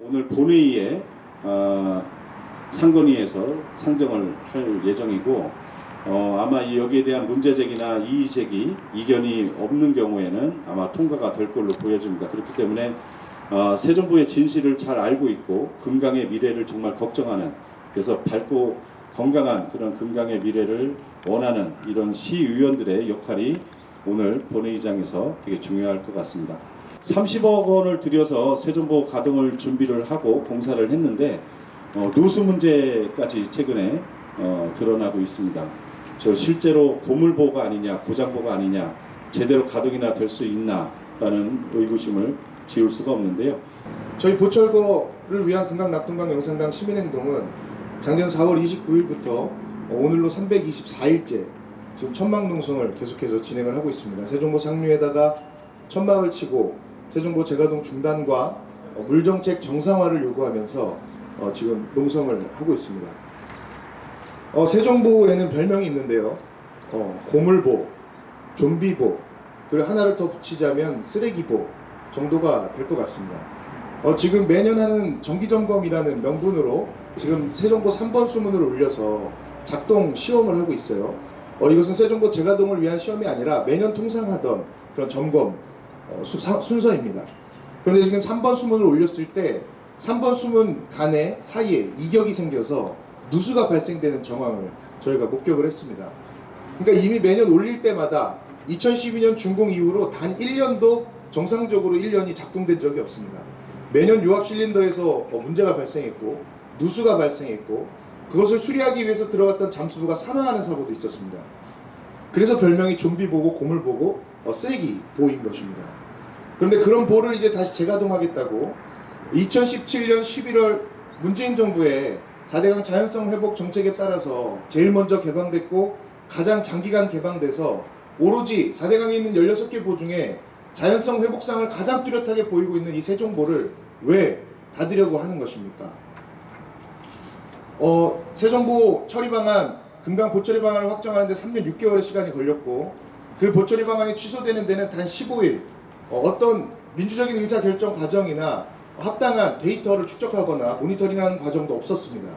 오늘 본회의에 상건위에서 상정을 할 예정이고 아마 여기에 대한 문제제기나 이의제기, 이견이 없는 경우에는 아마 통과가 될 걸로 보여집니다. 그렇기 때문에 새 정부의 진실을 잘 알고 있고 금강의 미래를 정말 걱정하는, 그래서 밝고 건강한 그런 금강의 미래를 원하는 이런 시의원들의 역할이 오늘 본회의장에서 되게 중요할 것 같습니다. 30억 원을 들여서 세정보 가동을 준비를 하고 공사를 했는데 누수 문제까지 최근에 드러나고 있습니다. 저 실제로 고물보가 아니냐, 고장보가 아니냐, 제대로 가동이나 될 수 있나라는 의구심을 지울 수가 없는데요. 저희 보철거를 위한 금강 낙동강 영산강 시민행동은 작년 4월 29일부터 오늘로 324일째 지금 천막농성을 계속해서 진행을 하고 있습니다. 세종보 상류에다가 천막을 치고 세종보 재가동 중단과 물정책 정상화를 요구하면서 지금 농성을 하고 있습니다. 세종보에는 별명이 있는데요. 고물보, 좀비보, 그리고 하나를 더 붙이자면 쓰레기보 정도가 될 것 같습니다. 지금 매년 하는 정기점검이라는 명분으로 지금 세종보 3번 수문을 올려서 작동 시험을 하고 있어요. 이것은 세종보 재가동을 위한 시험이 아니라 매년 통상하던 그런 점검 순서입니다. 그런데 지금 3번 수문을 올렸을 때 3번 수문 간에 사이에 이격이 생겨서 누수가 발생되는 정황을 저희가 목격을 했습니다. 그러니까 이미 매년 올릴 때마다 2012년 준공 이후로 단 1년도 정상적으로 1년이 작동된 적이 없습니다. 매년 유압 실린더에서 문제가 발생했고 누수가 발생했고 그것을 수리하기 위해서 들어갔던 잠수부가 사망하는 사고도 있었습니다. 그래서 별명이 좀비보고 고물보고 쓰레기보인 것입니다. 그런데 그런 보를 이제 다시 재가동하겠다고 2017년 11월 문재인 정부의 4대강 자연성 회복 정책에 따라서 제일 먼저 개방됐고 가장 장기간 개방돼서 오로지 4대강에 있는 16개 보 중에 자연성 회복상을 가장 뚜렷하게 보이고 있는 이 세종보를 왜 닫으려고 하는 것입니까? 세종보 처리 방안, 금강 보처리 방안을 확정하는데 3년 6개월의 시간이 걸렸고 그 보처리 방안이 취소되는 데는 단 15일 어떤 민주적인 의사결정 과정이나 합당한 데이터를 축적하거나 모니터링하는 과정도 없었습니다.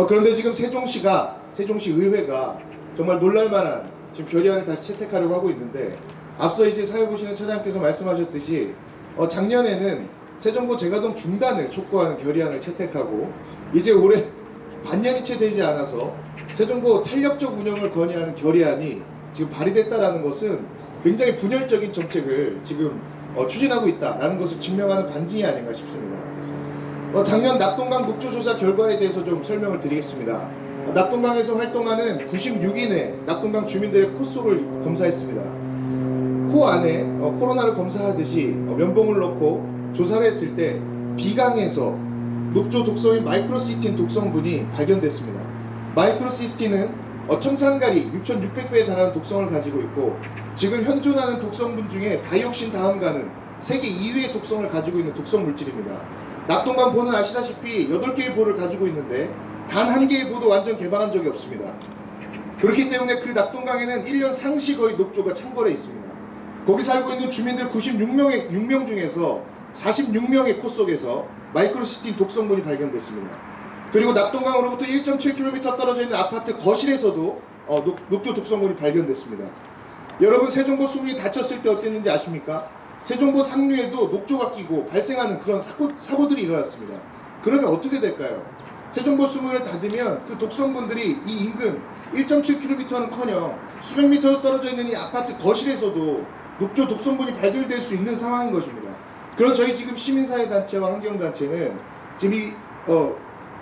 그런데 지금 세종시 의회가 정말 놀랄만한 지금 결의안을 다시 채택하려고 하고 있는데 앞서 이제 사회 보시는 차장님께서 말씀하셨듯이 작년에는 세종보 재가동 중단을 촉구하는 결의안을 채택하고 이제 올해 반년이 채 되지 않아서 세종보 탄력적 운영을 건의하는 결의안이 지금 발의됐다라는 것은 굉장히 분열적인 정책을 지금 추진하고 있다라는 것을 증명하는 반증이 아닌가 싶습니다. 작년 낙동강 녹조조사 결과에 대해서 좀 설명을 드리겠습니다. 낙동강에서 활동하는 96인의 낙동강 주민들의 코 속을 검사했습니다. 코 안에 코로나를 검사하듯이 면봉을 넣고 조사를 했을 때 비강에서 녹조 독성인 마이크로시스틴 독성분이 발견됐습니다. 마이크로시스틴은 청산가리 6,600배에 달하는 독성을 가지고 있고 지금 현존하는 독성분 중에 다이옥신 다음가는 세계 2위의 독성을 가지고 있는 독성 물질입니다. 낙동강 보는 아시다시피 8개의 보를 가지고 있는데 단 한 개의 보도 완전 개방한 적이 없습니다. 그렇기 때문에 그 낙동강에는 1년 상시 거의 녹조가 창궐해 있습니다. 거기 살고 있는 주민들 96명 중에서 46명의 코 속에서 마이크로시스틴 독성분이 발견됐습니다. 그리고 낙동강으로부터 1.7km 떨어져 있는 아파트 거실에서도 녹조 독성분이 발견됐습니다. 여러분 세종보 수문이 닫혔을 때 어땠는지 아십니까? 세종보 상류에도 녹조가 끼고 발생하는 그런 사고들이 일어났습니다. 그러면 어떻게 될까요? 세종보 수문을 닫으면 그 독성분들이 이 인근 1.7km는커녕 수백 미터 떨어져 있는 이 아파트 거실에서도 녹조 독성분이 발견될 수 있는 상황인 것입니다. 그래서 저희 지금 시민사회단체와 환경단체는 지금 이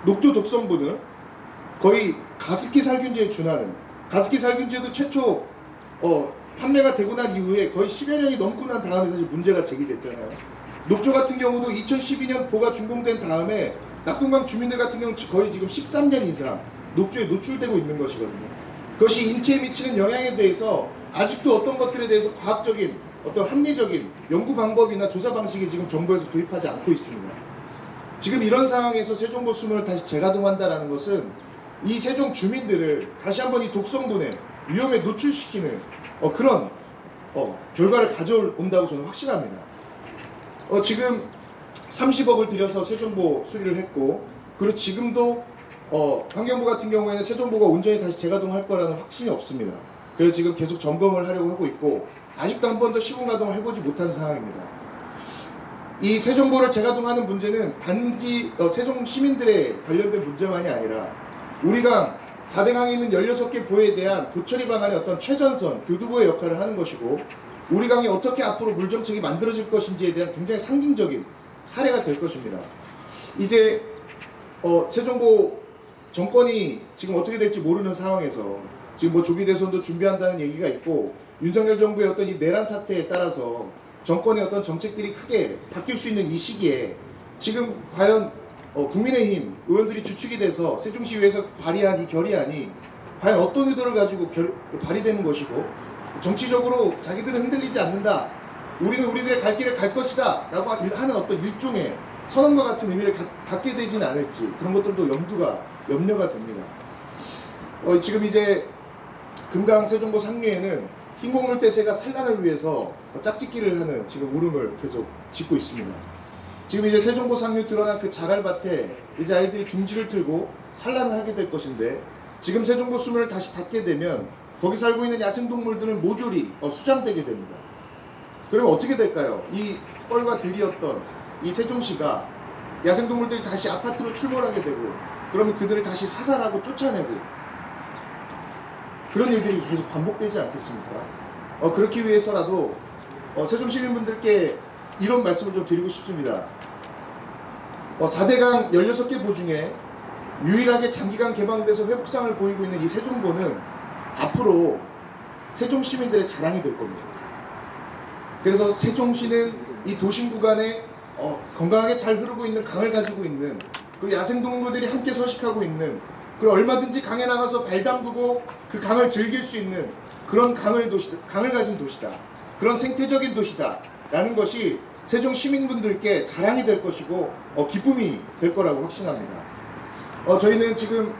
녹조 독성분은 거의 가습기 살균제에 준하는, 가습기 살균제도 최초 판매가 되고 난 이후에 거의 10여 년이 넘고 난 다음에 사실 문제가 제기됐잖아요. 녹조 같은 경우도 2012년 보가 준공된 다음에 낙동강 주민들 같은 경우는 거의 지금 13년 이상 녹조에 노출되고 있는 것이거든요. 그것이 인체에 미치는 영향에 대해서 아직도 어떤 것들에 대해서 과학적인 어떤 합리적인 연구 방법이나 조사 방식이 지금 정부에서 도입하지 않고 있습니다. 지금 이런 상황에서 세종보 수문을 다시 재가동한다는 것은 이 세종 주민들을 다시 한번 이 독성분의 위험에 노출시키는 그런 결과를 가져온다고 저는 확신합니다. 지금 30억을 들여서 세정보 수리를 했고, 그리고 지금도 환경부 같은 경우에는 세정보가 온전히 다시 재가동할 거라는 확신이 없습니다. 그래서 지금 계속 점검을 하려고 하고 있고, 아직도 한 번도 시공 가동을 해보지 못한 상황입니다. 이 세정보를 재가동하는 문제는 단지 세종 시민들의 관련된 문제만이 아니라 우리강 4대강에 있는 16개 보에 대한 도처리 방안의 어떤 최전선, 교두보의 역할을 하는 것이고, 우리 강이 어떻게 앞으로 물정책이 만들어질 것인지에 대한 굉장히 상징적인 사례가 될 것입니다. 이제 세종보 정권이 지금 어떻게 될지 모르는 상황에서 지금 뭐 조기 대선도 준비한다는 얘기가 있고, 윤석열 정부의 어떤 이 내란 사태에 따라서 정권의 어떤 정책들이 크게 바뀔 수 있는 이 시기에 지금 과연 국민의힘 의원들이 주축이 돼서 세종시의회에서 발의한 이 결의안이 과연 어떤 의도를 가지고 발의되는 것이고, 정치적으로 자기들은 흔들리지 않는다, 우리는 우리들의 갈 길을 갈 것이다 라고 하는 어떤 일종의 선언과 같은 의미를 갖게 되지는 않을지, 그런 것들도 염려가 됩니다. 지금 이제 금강 세종보 상류에는 흰곡물대새가 산란을 위해서 짝짓기를 하는 지금 울음을 계속 짓고 있습니다. 지금 이제 세종보 상류 드러난 그 자갈밭에 이제 아이들이 둥지를 틀고 산란을 하게 될 것인데, 지금 세종보 수문을 다시 닫게 되면 거기 살고 있는 야생동물들은 모조리 수장되게 됩니다. 그러면 어떻게 될까요? 이 뻘과 들이었던 이 세종시가 야생동물들이 다시 아파트로 출몰하게 되고, 그러면 그들을 다시 사살하고 쫓아내고, 그런 일들이 계속 반복되지 않겠습니까? 그렇기 위해서라도 세종 시민분들께 이런 말씀을 좀 드리고 싶습니다. 4대강 16개 보 중에 유일하게 장기간 개방돼서 회복상을 보이고 있는 이 세종보는 앞으로 세종 시민들의 자랑이 될 겁니다. 그래서 세종시는 이 도심 구간에 건강하게 잘 흐르고 있는 강을 가지고 있는, 그리고 야생동물들이 함께 서식하고 있는, 그리고 얼마든지 강에 나가서 발 담그고 그 강을 즐길 수 있는 그런 강을 가진 도시다, 그런 생태적인 도시다 라는 것이 세종 시민분들께 자랑이 될 것이고 기쁨이 될 거라고 확신합니다. 저희는 지금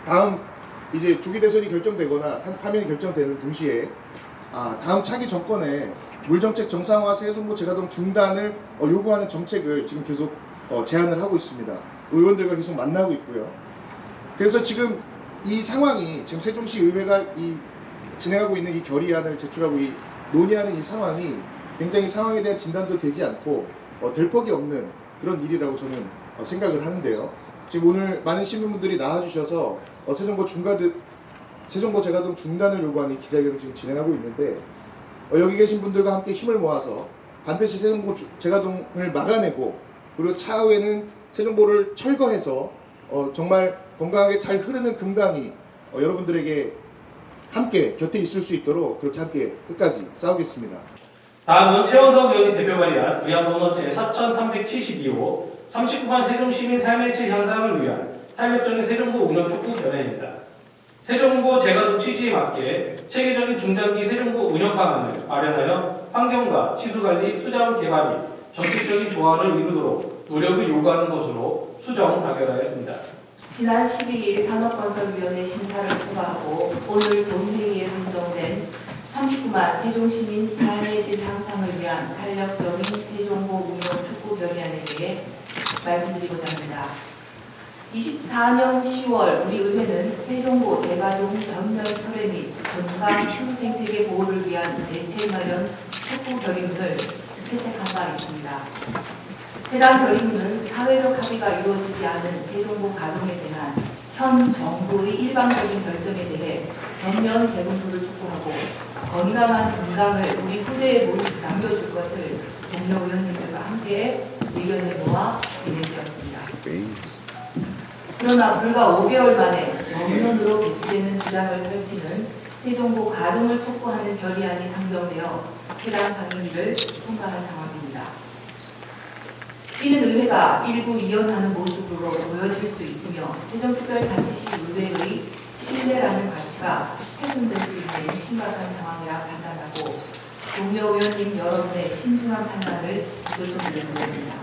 다음 이제 조기 대선이 결정되거나 파면이 결정되는 동시에 다음 차기 정권에 물정책 정상화, 세종보 재가동 중단을 요구하는 정책을 지금 계속 제안을 하고 있습니다. 의원들과 계속 만나고 있고요. 그래서 지금 이 상황이, 지금 세종시 의회가 진행하고 있는 이 결의안을 제출하고 논의하는 이 상황이 굉장히 상황에 대한 진단도 되지 않고 될 법이 없는 그런 일이라고 저는 생각을 하는데요. 지금 오늘 많은 시민분들이 나와주셔서 세종보 재가동 중단을 요구하는 기자회견을 지금 진행하고 있는데, 여기 계신 분들과 함께 힘을 모아서 반드시 세종보 재가동을 막아내고, 그리고 차후에는 세종보를 철거해서 정말 건강하게 잘 흐르는 금강이 여러분들에게 함께 곁에 있을 수 있도록 그렇게 함께 끝까지 싸우겠습니다. 다음은 최원석 의원이 대표 발의한 의안번호 제4372호 39만 세종시민 삶의 질 향상을 위한 탄력적인 세종보 운영 촉구 결의입니다. 세종보 재가동 취지에 맞게 체계적인 중장기 세종보 운영 방안을 마련하여 환경과 치수관리, 수자원 개발이 정책적인 조화를 이루도록 노력을 요구하는 것으로 수정 타결하였습니다. 지난 12일 산업건설위원회 심사를 통과하고 오늘 본회의에 선정된 39만 세종시민 삶의 질 향상을 위한 탄력적인 세종보 운영 촉구 결의안에 대해 말씀드리고자 합니다. 24년 10월 우리 의회는 세종보 재가동 전면 철회 및 건강 휴생태계 보호를 위한 대책 마련 촉구 결의문을 채택한 바 있습니다. 해당 결의문은 사회적 합의가 이루어지지 않은 세종보 가동에 대한 현 정부의 일방적인 결정에 대해 전면 재검토를 촉구하고 건강한 금강을 우리 후대에 모두 남겨줄 것을 동료 의원님들과 함께 의견을 모아 진행되었습니다. 그러나 불과 5개월 만에 전면으로 개최되는 주장을 펼치는 세종보 가동을 촉구하는 결의안이 상정되어 해당 상임위를 통과한 상황입니다. 이는 의회가 일부 이연하는 모습으로 보여질 수 있으며 세종특별자치시 의회의 신뢰라는 가치가 훼손될 수 있는 심각한 상황이라 판단하고 동료 의원님 여러분의 신중한 판단을 요청드리는 겁니다.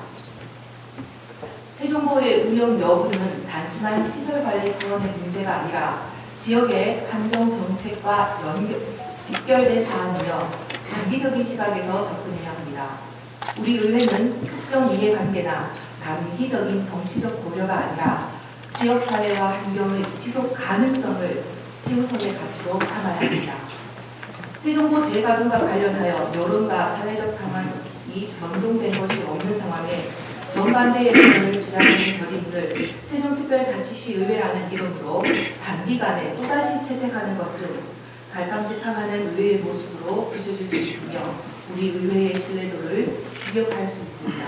세종보의 운영 여부는 단순한 시설관리 차원의 문제가 아니라 지역의 환경정책과 직결된 사안이며 장기적인 시각에서 접근해야 합니다. 우리 의회는 특정 이해관계나 단기적인 정치적 고려가 아니라 지역사회와 환경의 지속 가능성을 최우선의 가치로 삼아야 합니다. 세종고 재가동과 관련하여 여론과 사회적 상황이 변동된 것이 없는 상황에 정반대의 의견을 주장하는 결의문을 세종특별자치시 의회라는 이름으로 단기간에 또다시 채택하는 것은 갈팡질팡하는 의회의 모습으로 비춰질 수 있으며 우리 의회의 신뢰도를 위협할 수 있습니다.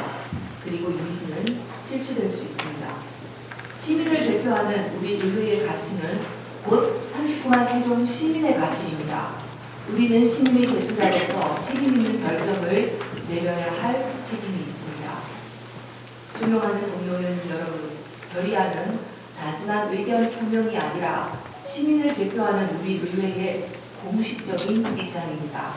그리고 임시는 실추될 수 있습니다. 시민을 대표하는 우리 의회의 가치는 곧 39만 세종 시민의 가치입니다. 우리는 시민의 대표자로서 책임 있는 결정을 내려야 할 책임이 있습니다. 존경하는 동료연 여러분, 결의안은 단순한 의견 표명이 아니라 시민을 대표하는 우리 의회의 공식적인 입장입니다.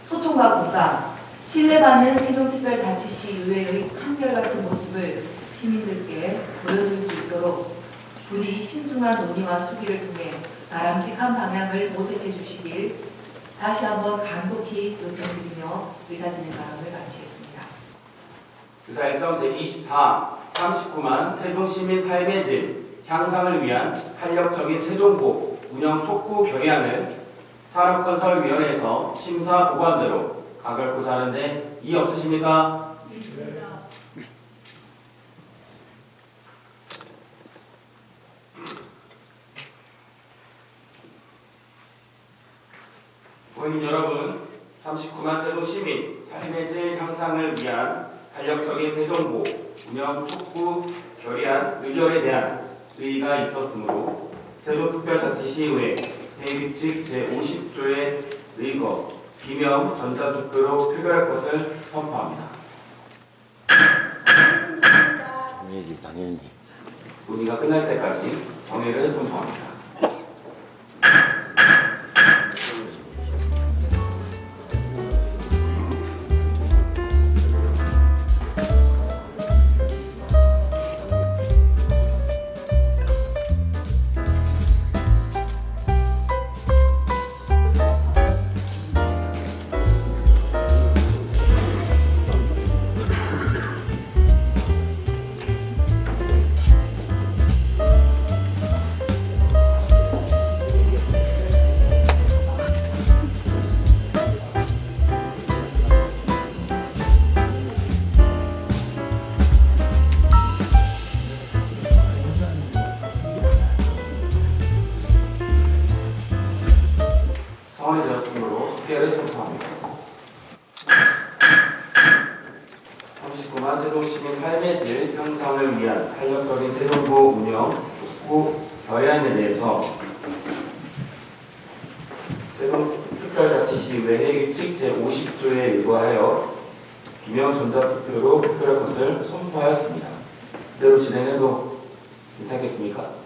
소통과 공감, 신뢰받는 세종특별자치시 의회의 한결같은 모습을 시민들께 보여줄 수 있도록 부디 신중한 논의와 수기를 통해 바람직한 방향을 모색해 주시길 다시 한번 간곡히 요청드리며 의사진행발언을 마치겠습니다. 유사 일정 제24 39만 세종시민 삶의 질 향상을 위한 탄력적인 세종고 운영 촉구 결의안을 산업건설위원회에서 심사 보고한대로 가결코자 하는데 이의 없으십니까? 국민 여러분, 39만 세종 시민 삶의 질 향상을 위한 탄력적인 세종고 운영 촉구 결의안 의결에 대한 의의가 있었으므로 세종특별자치시의회 대규칙 제50조에 의거 기명 전자투표로 표결할 것을 선포합니다. 당연히. 논의가 끝날 때까지 정회를 선포합니다. 성원이 되었으므로 투표를 선포합니다. 39만 세종시민 삶의 질 향상을 위한 탄력적인 세종고 운영 촉구 결의안에 대해서 세종특별자치시의회 규칙 제50조에 의거하여 기명 전자투표로 표결할 것을 선포하였습니다. 이대로 진행해도 괜찮겠습니까?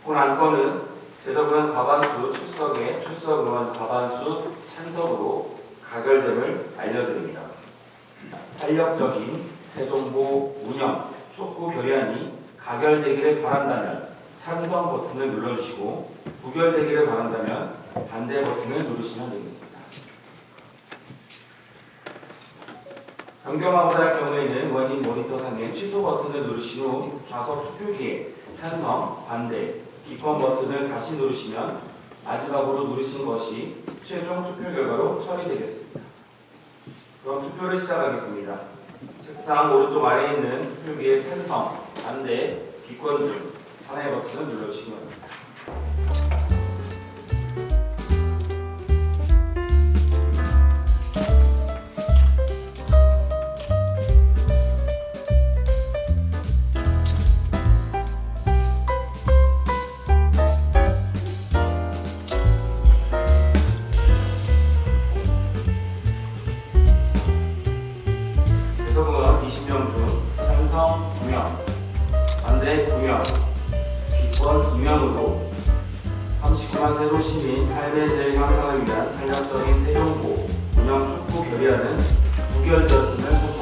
본 안건은 제적은 과반수 출석에 출석 의원 과반수 찬석으로 가결됨을 알려드립니다. 탄력적인 세종고 운영 촉구 결의안이 가결되기를 바란다면 찬성 버튼을 눌러주시고 부결되기를 바란다면 반대 버튼을 누르시면 되겠습니다. 변경하고자 할 경우에는 원인 모니터상의 취소 버튼을 누르신 후 좌석 투표기에 찬성, 반대, 기권 버튼을 다시 누르시면 마지막으로 누르신 것이 최종 투표 결과로 처리되겠습니다. 그럼 투표를 시작하겠습니다. 책상 오른쪽 아래에 있는 투표기에 찬성, 반대, 기권 중 하나의 버튼을 눌러주시기 바랍니다. 대서동은 20명 중 찬성 2명, 반대 2명, 기권 2명으로 39만 세종시민 삶의 질 향상을 위한 탄력적인 세종고 운영 촉구 결의안은 부결되었음을